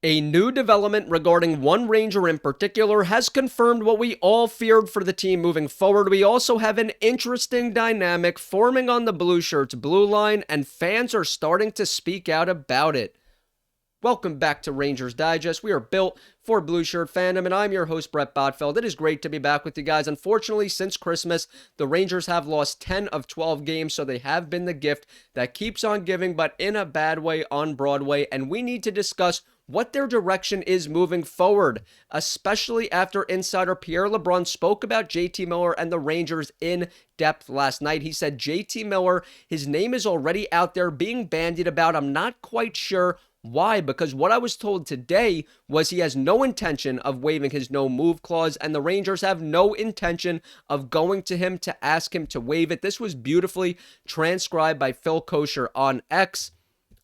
A new development regarding one Ranger in particular has confirmed what we all feared for the team moving forward. We also have an interesting dynamic forming on the Blue Shirts blue line, and fans are starting to speak out about it. Welcome back to Rangers Digest. We are built for Blue Shirt fandom, and I'm your host, Bret Botfeld. It is great to be back with you guys. Unfortunately, since Christmas, the Rangers have lost 10 of 12 games, so they have been the gift that keeps on giving, but in a bad way on Broadway, and we need to discuss what their direction is moving forward, especially after insider Pierre LeBrun spoke about JT Miller and the Rangers in depth last night. He said JT Miller, his name is already out there being bandied about. I'm not quite sure why, because what I was told today was he has no intention of waiving his no-move clause, and the Rangers have no intention of going to him to ask him to waive it. This was beautifully transcribed by Phil Kosher on X.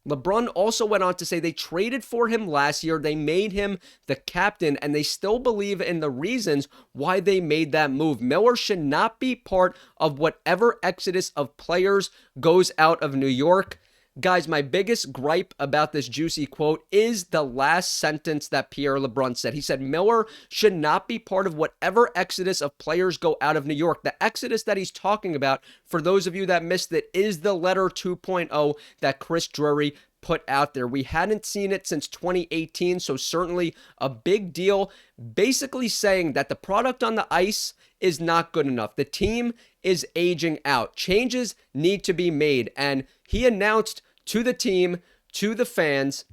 LeBrun also went on to say they traded for him last year, they made him the captain, and they still believe in the reasons why they made that move. Miller should not be part of whatever exodus of players goes out of New York. Guys, my biggest gripe about this juicy quote is the last sentence that Pierre LeBrun said. He said Miller should not be part of whatever exodus of players go out of New York. The exodus that he's talking about, for those of you that missed it, is the letter 2.0 that Chris Drury put out there. We hadn't seen it since 2018, so certainly a big deal. Basically saying that the product on the ice is not good enough. The team is aging out. Changes need to be made, and he announced to the team, to the fans,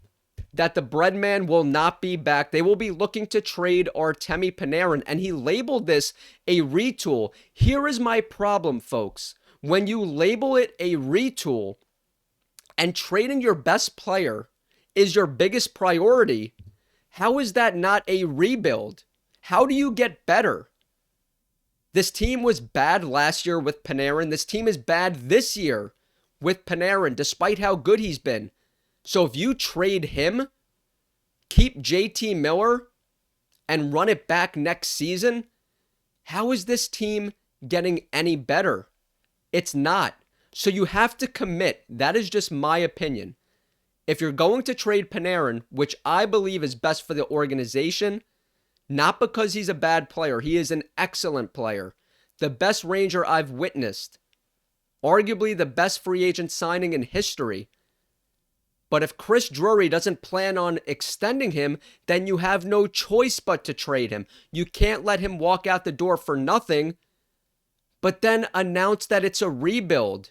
that the Breadman will not be back. They will be looking to trade Artemi Panarin, and he labeled this a retool. Here is my problem, folks. When you label it a retool and trading your best player is your biggest priority, how is that not a rebuild? How do you get better? This team was bad last year with Panarin. This team is bad this year with Panarin, despite how good he's been. So if you trade him, keep JT Miller, and run it back next season, how is this team getting any better? It's not. So you have to commit. That is just my opinion. If you're going to trade Panarin, which I believe is best for the organization, not because he's a bad player. He is an excellent player. The best Ranger I've witnessed. Arguably the best free agent signing in history. But if Chris Drury doesn't plan on extending him, then you have no choice but to trade him. You can't let him walk out the door for nothing, but then announce that it's a rebuild.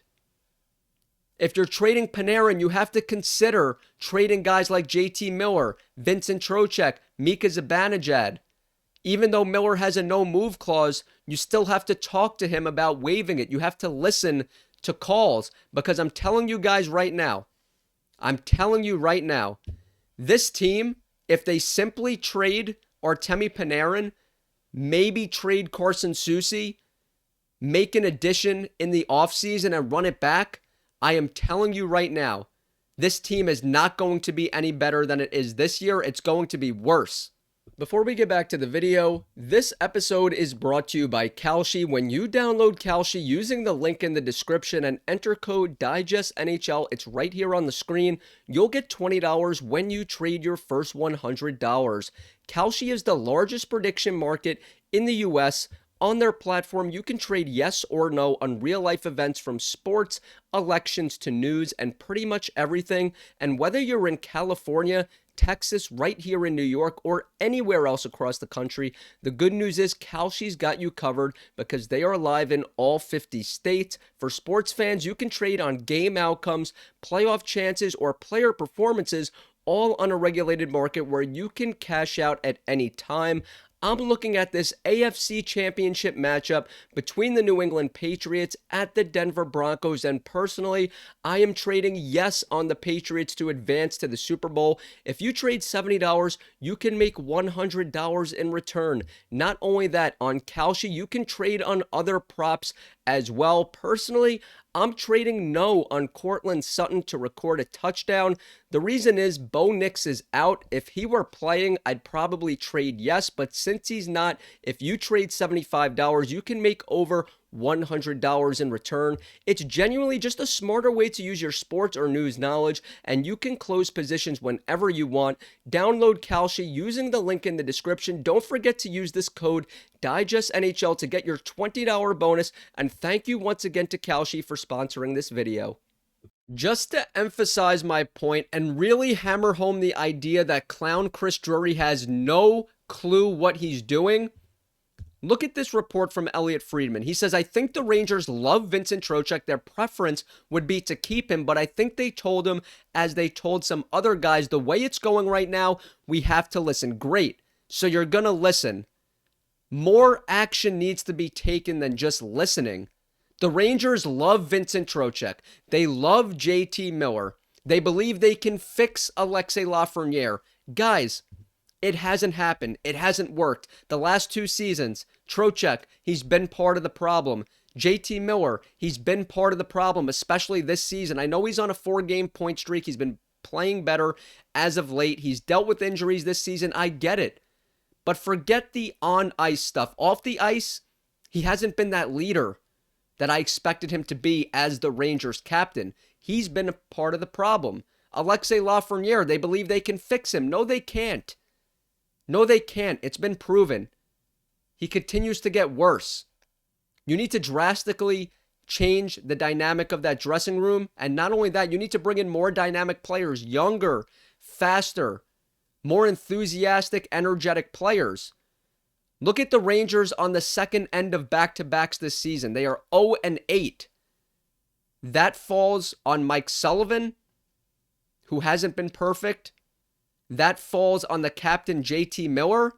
If you're trading Panarin, you have to consider trading guys like JT Miller, Vincent Trocheck, Mika Zibanejad. Even though Miller has a no-move clause, you still have to talk to him about waiving it. You have to listen to calls, because I'm telling you guys right now, this team, if they simply trade Artemi Panarin, maybe trade Carson Soucy, make an addition in the offseason and run it back, I am telling you right now, this team is not going to be any better than it is this year. It's going to be worse. Before we get back to the video, this episode is brought to you by Kalshi. When you download Kalshi using the link in the description and enter code DIGESTNHL, it's right here on the screen, you'll get $20 when you trade your first $100. Kalshi is the largest prediction market in the US. On their platform, you can trade yes or no on real-life events from sports, elections to news, and pretty much everything. And whether you're in California, Texas, right here in New York, or anywhere else across the country, the good news is Kalshi's got you covered because they are live in all 50 states. For sports fans, you can trade on game outcomes, playoff chances, or player performances, all on a regulated market where you can cash out at any time. I'm looking at this AFC Championship matchup between the New England Patriots at the Denver Broncos, and personally, I am trading yes on the Patriots to advance to the Super Bowl. If you trade $70, you can make $100 in return. Not only that, on Kalshi, you can trade on other props as well. Personally, I'm trading no on Courtland Sutton to record a touchdown. The reason is Bo Nix is out. If he were playing, I'd probably trade yes, but since he's not, if you trade $75, you can make over $100 in return. It's genuinely just a smarter way to use your sports or news knowledge, and you can close positions whenever you want. Download Kalshi using the link in the description. Don't forget to use this code DIGESTNHL to get your $20 bonus, and thank you once again to Kalshi for sponsoring this video. Just to emphasize my point and really hammer home the idea that clown Chris Drury has no clue what he's doing, look at this report from Elliot Friedman. He says, I think the Rangers love Vincent Trocheck. Their preference would be to keep him, but I think they told him, as they told some other guys, the way it's going right now, we have to listen. Great. So you're going to listen. More action needs to be taken than just listening. The Rangers love Vincent Trocheck. They love JT Miller. They believe they can fix Alexis Lafreniere. Guys, it hasn't happened. It hasn't worked. The last 2 seasons, Trocheck, he's been part of the problem. JT Miller, he's been part of the problem, especially this season. I know he's on a 4-game point streak. He's been playing better as of late. He's dealt with injuries this season. I get it. But forget the on-ice stuff. Off the ice, he hasn't been that leader that I expected him to be as the Rangers captain. He's been a part of the problem. Alexis Lafreniere, they believe they can fix him. No, they can't. No, they can't. It's been proven. He continues to get worse. You need to drastically change the dynamic of that dressing room. And not only that, you need to bring in more dynamic players, younger, faster, more enthusiastic, energetic players. Look at the Rangers on the second end of back-to-backs this season. They are 0-8. That falls on Mike Sullivan, who hasn't been perfect. That falls on the captain, JT Miller.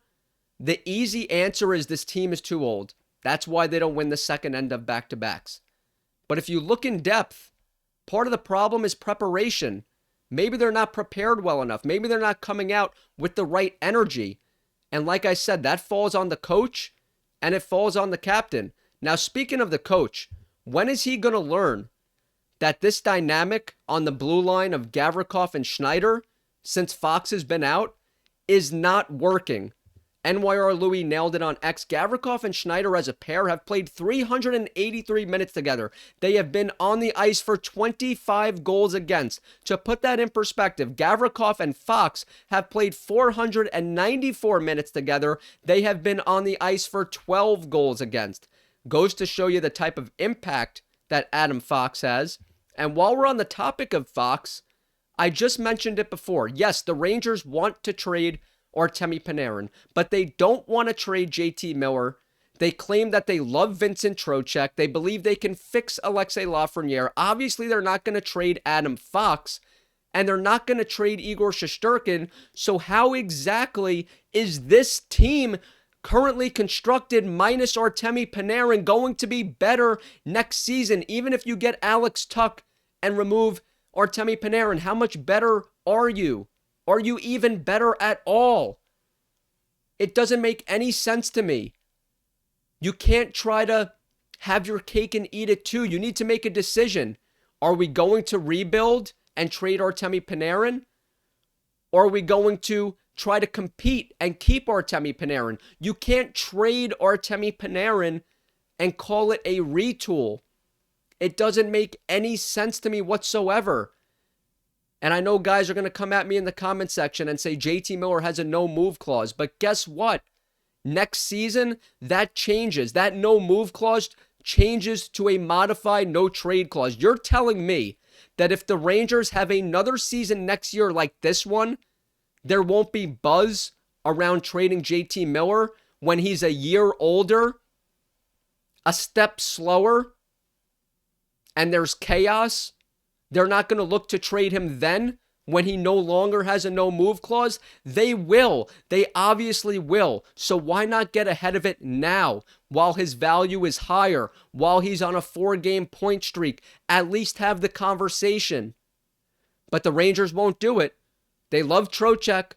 The easy answer is this team is too old. That's why they don't win the second end of back-to-backs. But if you look in depth, part of the problem is preparation. Maybe they're not prepared well enough. Maybe they're not coming out with the right energy. And like I said, that falls on the coach and it falls on the captain. Now, speaking of the coach, when is he going to learn that this dynamic on the blue line of Gavrikov and Schneider, since Fox has been out, is not working? NYR Louis nailed it on X. Gavrikov and Schneider as a pair have played 383 minutes together. They have been on the ice for 25 goals against. To put that in perspective, Gavrikov and Fox have played 494 minutes together. They have been on the ice for 12 goals against. Goes to show you the type of impact that Adam Fox has. And while we're on the topic of Fox, I just mentioned it before. Yes, the Rangers want to trade Artemi Panarin, but they don't want to trade JT Miller. They claim that they love Vincent Trocheck. They believe they can fix Alexis Lafreniere. Obviously, they're not going to trade Adam Fox, and they're not going to trade Igor Shesterkin. So how exactly is this team currently constructed minus Artemi Panarin going to be better next season? Even if you get Alex Tuch and remove Artemi Panarin, how much better are you? Are you even better at all? It doesn't make any sense to me. You can't try to have your cake and eat it too. You need to make a decision. Are we going to rebuild and trade Artemi Panarin? Or are we going to try to compete and keep Artemi Panarin? You can't trade Artemi Panarin and call it a retool. It doesn't make any sense to me whatsoever. And I know guys are going to come at me in the comment section and say JT Miller has a no-move clause. But guess what? Next season, that changes. That no-move clause changes to a modified no-trade clause. You're telling me that if the Rangers have another season next year like this one, there won't be buzz around trading JT Miller when he's a year older, a step slower, and there's chaos? They're not going to look to trade him then when he no longer has a no-move clause? They will. They obviously will. So why not get ahead of it now while his value is higher, while he's on a 4-game point streak? At least have the conversation. But the Rangers won't do it. They love Trocheck.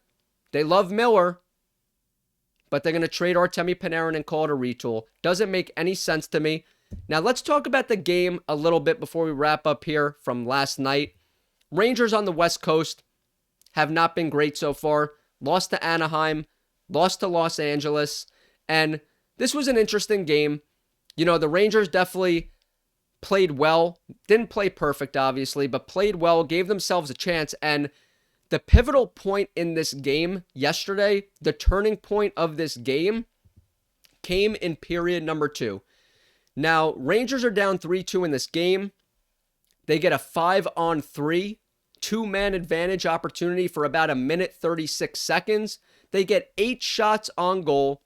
They love Miller. But they're going to trade Artemi Panarin and call it a retool. Doesn't make any sense to me. Now, let's talk about the game a little bit before we wrap up here from last night. Rangers on the West Coast have not been great so far. Lost to Anaheim, lost to Los Angeles, and this was an interesting game. The Rangers definitely played well. Didn't play perfect, obviously, but played well, gave themselves a chance. And the pivotal point in this game yesterday, the turning point of this game, came in period number 2. Now, Rangers are down 3-2 in this game. They get a 5-on-3, 2-man advantage opportunity for about a minute 36 seconds. They get 8 shots on goal.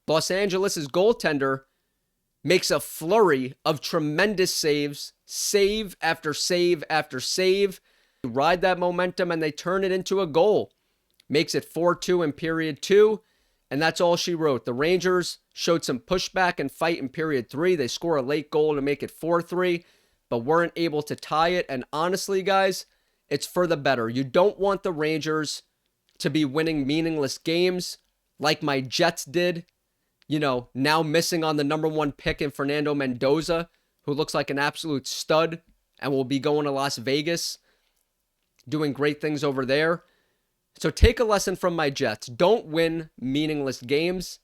Los Angeles' goaltender makes a flurry of tremendous saves, save after save after save. They ride that momentum and they turn it into a goal. Makes it 4-2 in period 2. And that's all she wrote. The Rangers showed some pushback and fight in period 3. They score a late goal to make it 4-3, but weren't able to tie it. And honestly, guys, it's for the better. You don't want the Rangers to be winning meaningless games like my Jets did. Now missing on the number 1 pick in Fernando Mendoza, who looks like an absolute stud and will be going to Las Vegas, doing great things over there. So take a lesson from my Jets. Don't win meaningless games.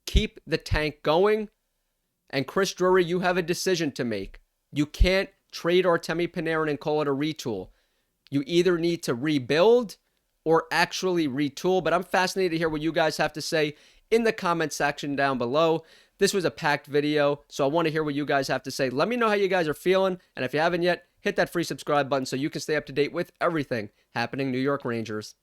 Keep the tank going. And Chris Drury, you have a decision to make. You can't trade Artemi Panarin and call it a retool. You either need to rebuild or actually retool. But I'm fascinated to hear what you guys have to say in the comment section down below. This was a packed video, so I want to hear what you guys have to say. Let me know how you guys are feeling. And if you haven't yet, hit that free subscribe button so you can stay up to date with everything happening New York Rangers.